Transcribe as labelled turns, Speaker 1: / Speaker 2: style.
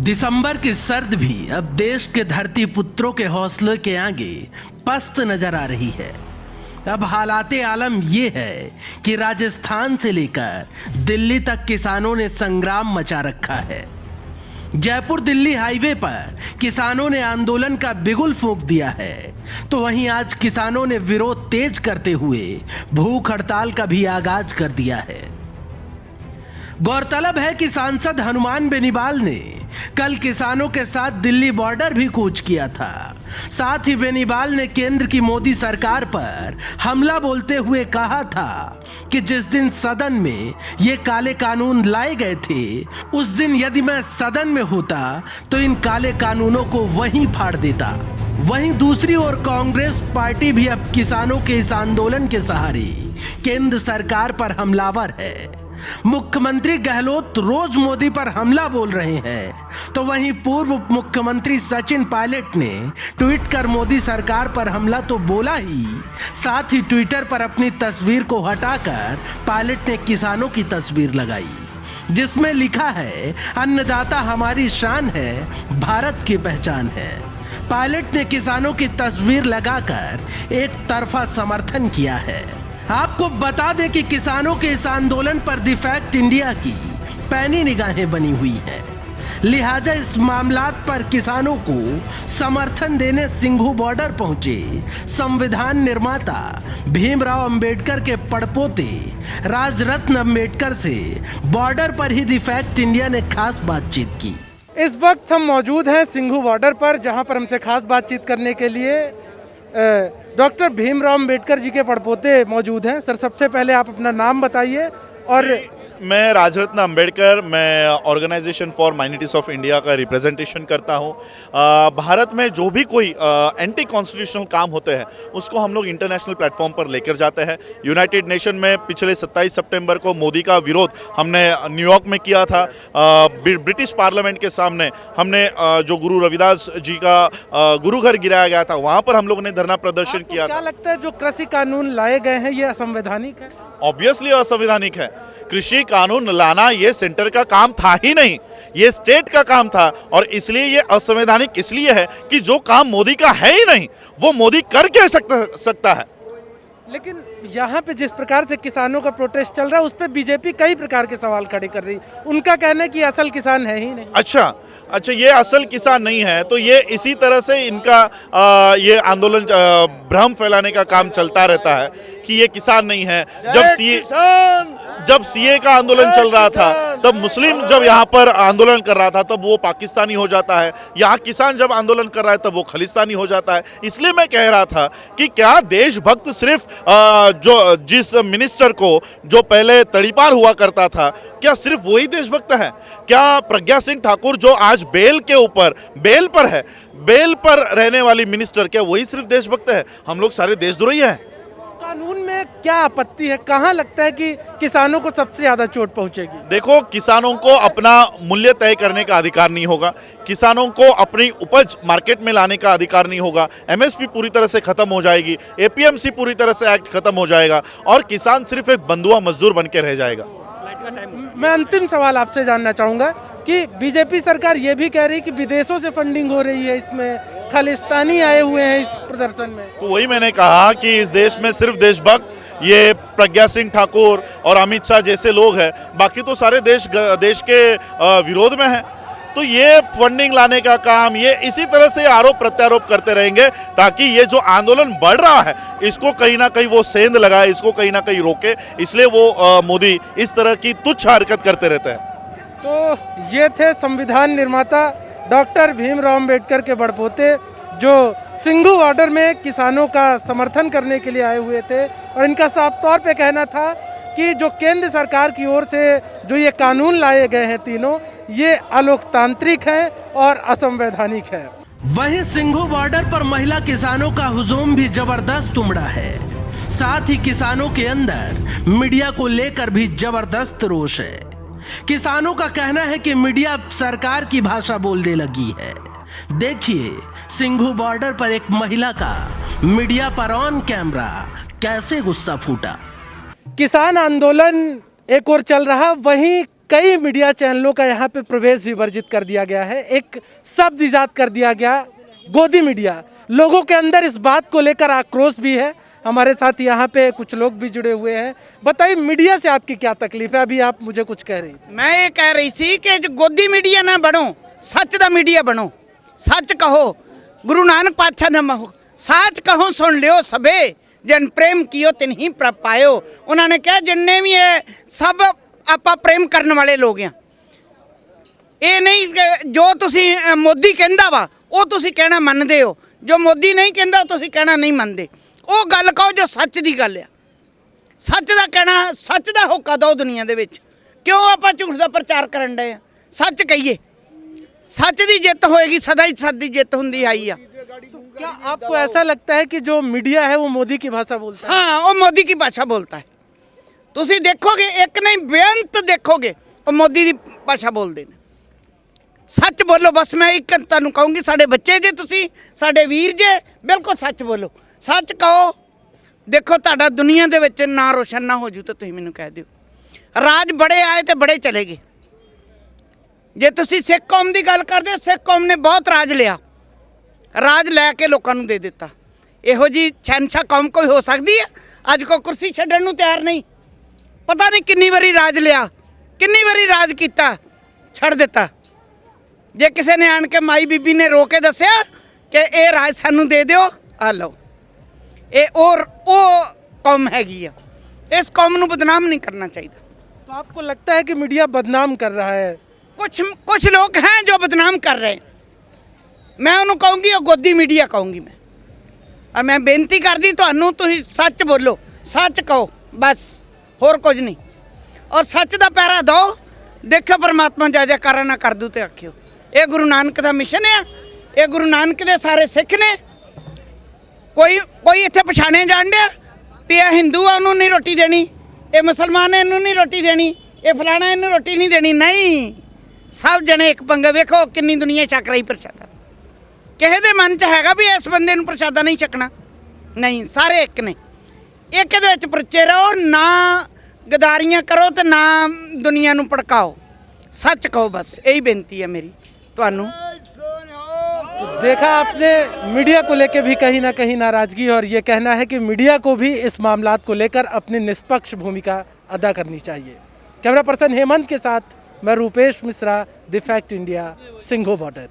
Speaker 1: दिसंबर की सर्द भी अब देश के धरती पुत्रों के हौसले के आगे पस्त नजर आ रही है। अब हालाते आलम ये है कि राजस्थान से लेकर दिल्ली तक किसानों ने संग्राम मचा रखा है। जयपुर दिल्ली हाईवे पर किसानों ने आंदोलन का बिगुल फूंक दिया है, तो वहीं आज किसानों ने विरोध तेज करते हुए भूख हड़ताल का भी आगाज कर दिया है। गौरतलब है कि सांसद हनुमान बेनीवाल ने कल किसानों के साथ दिल्ली बॉर्डर भी कूच किया था। साथ ही बेनीवाल ने केंद्र की मोदी सरकार पर हमला बोलते हुए कहा था कि जिस दिन सदन में ये काले कानून लाए गए थे, उस दिन यदि मैं सदन में होता तो इन काले कानूनों को वहीं फाड़ देता। वहीं दूसरी ओर कांग्रेस पार्टी भी अब किसानों के इस आंदोलन के सहारे केंद्र सरकार पर हमलावर है। मुख्यमंत्री गहलोत रोज मोदी पर हमला बोल रहे हैं, तो वहीं पूर्व मुख्यमंत्री सचिन पायलट ने ट्वीट कर मोदी सरकार पर हमला तो बोला ही, साथ ही ट्विटर पर अपनी तस्वीर को हटाकर पायलट ने किसानों की तस्वीर लगाई, जिसमें लिखा है, अन्नदाता हमारी शान है, भारत की पहचान है। पायलट ने किसानों की तस्वीर लगाकर एक तरफा समर्थन किया है। आपको बता दें कि किसानों के इस आंदोलन पर द फैक्ट इंडिया की पैनी निगाहें बनी हुई हैं। लिहाजा इस मामलात पर किसानों को समर्थन देने सिंघू बॉर्डर पहुंचे संविधान निर्माता भीमराव अंबेडकर के पड़पोते राजरत्न अंबेडकर से बॉर्डर पर ही द फैक्ट इंडिया ने खास बातचीत की।
Speaker 2: इस वक्त हम मौजूद हैं सिंघू बॉर्डर पर, जहां पर हमसे खास बातचीत करने के लिए डॉक्टर भीमराव अंबेडकर जी के पड़पोते मौजूद हैं। सर, सबसे पहले आप अपना नाम बताइए। और
Speaker 3: मैं राजरत्न अंबेडकर, मैं organisation for minorities of India का रिप्रेजेंटेशन करता हूं। भारत में जो भी कोई एंटी कॉन्स्टिट्यूशनल काम होते हैं उसको हम लोग इंटरनेशनल प्लेटफॉर्म पर लेकर जाते हैं। यूनाइटेड नेशन में पिछले 27 सितंबर को मोदी का विरोध हमने न्यूयॉर्क में किया था। ब्रिटिश पार्लियामेंट के सामने हमने जो गुरु रविदास जी का गुरु घर गिराया गया था, वहाँ पर हम लोगों ने धरना प्रदर्शन किया था।
Speaker 2: क्या लगता है जो कृषि कानून लाए गए हैं ये असंवैधानिक है?
Speaker 3: ऑब्वियसली असंवैधानिक है। कृषि कानून लाना ये सेंटर का काम था ही नहीं, ये स्टेट का काम था, और इसलिए ये असंवैधानिक इसलिए है कि जो काम मोदी का है ही नहीं वो मोदी कर के सकता है।
Speaker 2: लेकिन यहाँ पे जिस प्रकार से किसानों का प्रोटेस्ट चल रहा है उस पर बीजेपी कई प्रकार के सवाल खड़े कर रही है। उनका कहना है कि असल किसान है ही नहीं।
Speaker 3: अच्छा, ये असल किसान नहीं है, तो ये इसी तरह से इनका ये आंदोलन भ्रम फैलाने का काम चलता रहता है कि ये किसान नहीं है। जब सीए का आंदोलन चल रहा था तब मुस्लिम जब यहाँ पर आंदोलन कर रहा था तब वो पाकिस्तानी हो जाता है, यहाँ किसान जब आंदोलन कर रहा है तब वो खालिस्तानी हो जाता है। इसलिए मैं कह रहा था कि क्या देशभक्त सिर्फ जो जिस मिनिस्टर को जो पहले तड़ीपार हुआ करता था, क्या सिर्फ वही देशभक्त है? क्या प्रज्ञा सिंह ठाकुर जो आज बेल पर है, बेल पर रहने वाली मिनिस्टर, क्या वही सिर्फ देशभक्त है? हम लोग सारे देशद्रोही हैं।
Speaker 2: कानून में क्या आपत्ति है? कहाँ लगता है कि किसानों को सबसे ज्यादा चोट पहुंचेगी?
Speaker 3: देखो, किसानों को अपना मूल्य तय करने का अधिकार नहीं होगा, किसानों को अपनी उपज मार्केट में लाने का अधिकार नहीं होगा, एमएसपी पूरी तरह से खत्म हो जाएगी, एपीएमसी पूरी तरह से एक्ट खत्म हो जाएगा, और किसान सिर्फ एक बंधुआ मजदूर बन के रह जाएगा।
Speaker 2: मैं अंतिम सवाल आपसे जानना चाहूंगा कि बीजेपी सरकार ये भी कह रही है कि विदेशों से फंडिंग हो रही है, इसमें खालिस्तानी आए हुए हैं इस प्रदर्शन में।
Speaker 3: तो वही मैंने कहा कि इस देश में सिर्फ देशभक्त ये प्रज्ञा सिंह ठाकुर और अमित शाह जैसे लोग हैं, बाकी तो सारे देश के विरोध में हैं। तो ये फंडिंग लाने का काम ये इसी तरह से आरोप प्रत्यारोप करते रहेंगे ताकि ये जो आंदोलन बढ़ रहा है इसको कहीं ना कहीं वो सेंध लगाए, इसको कहीं ना कहीं रोके। इसलिए वो मोदी इस तरह की तुच्छ हरकत करते रहते हैं।
Speaker 2: तो ये थे संविधान निर्माता डॉक्टर भीमराव अंबेडकर के बड़पोते, जो सिंघू बॉर्डर में किसानों का समर्थन करने के लिए आए हुए थे, और इनका साफ तौर पे कहना था कि जो केंद्र सरकार की ओर से जो ये कानून लाए गए हैं तीनों, ये अलोकतांत्रिक हैं और असंवैधानिक है।
Speaker 1: वहीं सिंघू बॉर्डर पर महिला किसानों का हुजूम भी जबरदस्त उमड़ा है। साथ ही किसानों के अंदर मीडिया को लेकर भी जबरदस्त रोष है। किसानों का कहना है कि मीडिया सरकार की भाषा बोलने लगी है। देखिए सिंघू बॉर्डर पर एक महिला का मीडिया पर ऑन कैमरा कैसे गुस्सा फूटा।
Speaker 2: किसान आंदोलन एक ओर चल रहा, वहीं कई मीडिया चैनलों का यहाँ पे प्रवेश भी वर्जित कर दिया गया है। एक शब्द इजाद कर दिया गया, गोदी मीडिया। लोगों के अंदर इस बात को लेकर आक्रोश भी है। हमारे साथ यहाँ पे कुछ लोग भी जुड़े हुए हैं। बताइए, मीडिया से आपकी क्या तकलीफ है? अभी आप मुझे कुछ कह रही थी।
Speaker 4: मैं ये कह रही सी कि जो गोदी मीडिया ना बनो, सच दा मीडिया बनो। सच कहो, गुरु नानक पातशाह ने सच कहो सुन लियो सबे, जन प्रेम कियो तिन ही प्रभ पायो। उन्होंने कहा जिन्ने भी है सब ਆਪਾਂ प्रेम करने वाले लोग हैं। ये नहीं कि जो तुसी मोदी कहंदा वा ਉਹ ਤੁਸੀਂ ਕਹਿਣਾ ਮੰਨਦੇ ਹੋ, ਜੋ ਮੋਦੀ ਨਹੀਂ ਕਹਿੰਦਾ ਤੁਸੀਂ ਕਹਿਣਾ ਨਹੀਂ ਮੰਨਦੇ। ਉਹ ਗੱਲ ਕਹੋ ਜੋ ਸੱਚ ਦੀ ਗੱਲ ਆ। ਸੱਚ ਦਾ ਕਹਿਣਾ, ਸੱਚ ਦਾ ਹੋਕਾ ਦਿਓ ਦੁਨੀਆ ਦੇ ਵਿੱਚ। ਕਿਉਂ ਆਪਾਂ ਝੂਠ ਦਾ ਪ੍ਰਚਾਰ ਕਰਨ ਡਏ ਆ? ਸੱਚ ਕਹੀਏ, सच की जित होएगी, सदा ही सच की जित होंदी आई आ।
Speaker 2: तो क्या आपको ऐसा लगता है कि जो मीडिया है वो मोदी की भाषा बोलता है?
Speaker 4: हाँ, वो मोदी की भाषा बोलता है। तुसी देखोगे, एक नहीं बेअंत देखोगे वो मोदी की भाषा बोलते हैं। सच बोलो बस। मैं एक तुहानूं कहूँगी, साडे बच्चे जे तुसी, साडे वीर जे, बिल्कुल सच बोलो। सच कहो। देखो तुहाडा दुनिया दे विच ना रोशन ना हो जू तो तुसीं मैनूं कह दिओ। राज बड़े आए तो बड़े चले गए। जे तुसी सिख कौम की गल करदे, सिख कौम ने बहुत राज लिया, राज लैके लोगों नूं दे दिता। इहो जी शहनशाह कौम कोई हो सकती है? अज कोई कुर्सी छड्डण नूं तैयार नहीं। पता नहीं किन्नी वारी राज लिया, किन्नी वारी राज किया, छड़ दिता। जे किसी ने आण के माई बीबी ने रो के दस्सिया कि ये राज सानूं दे दिओ, आ लो। ये और कौम हैगी आ। इस कौम नूं बदनाम नहीं करना चाहिए।
Speaker 2: तो आपको लगता है कि मीडिया बदनाम कर रहा है?
Speaker 4: कुछ लोग हैं जो बदनाम कर रहे हैं। मैं उन्होंने कहूँगी, वो गोदी मीडिया कहूँगी मैं। और मैं बेनती कर दी तुहानूं, तुसीं सच बोलो, सच कहो बस, होर कुछ नहीं। और सच का पैरा दो। देखो परमात्मा जा जयकारा ना कर दूँ तो आखियो। ये गुरु नानक का मिशन है, ये गुरु नानक के सारे सिख ने। कोई इत्थे पछाणे जाण दिया भी ये हिंदू आ उन्होंने नहीं रोटी देनी, ये मुसलमान है इन्हों नहीं रोटी देनी, ये फलाना इन्हों रोटी नहीं देनी। नहीं, सब जने एक पंगे। वेखो किन्नी दुनिया छक रही प्रशादा। किसी के मन च हैगा भी इस बंदे नूं प्रशादा नहीं छकना? नहीं, सारे एक ने। एक दे विच परचे रहो, ना गदारियां करो तो ना दुनिया नूं भड़काओ। सच कहो बस, यही बेनती है मेरी तुहानूं।
Speaker 2: तो देखा आपने, मीडिया को लेकर भी कहीं ना कहीं नाराज़गी, और ये कहना है कि मीडिया को भी इस मामलात को लेकर अपनी निष्पक्ष भूमिका अदा करनी चाहिए। कैमरा पर्सन हेमंत के साथ मैं Rupesh Mishra, the fact India, Singhu border.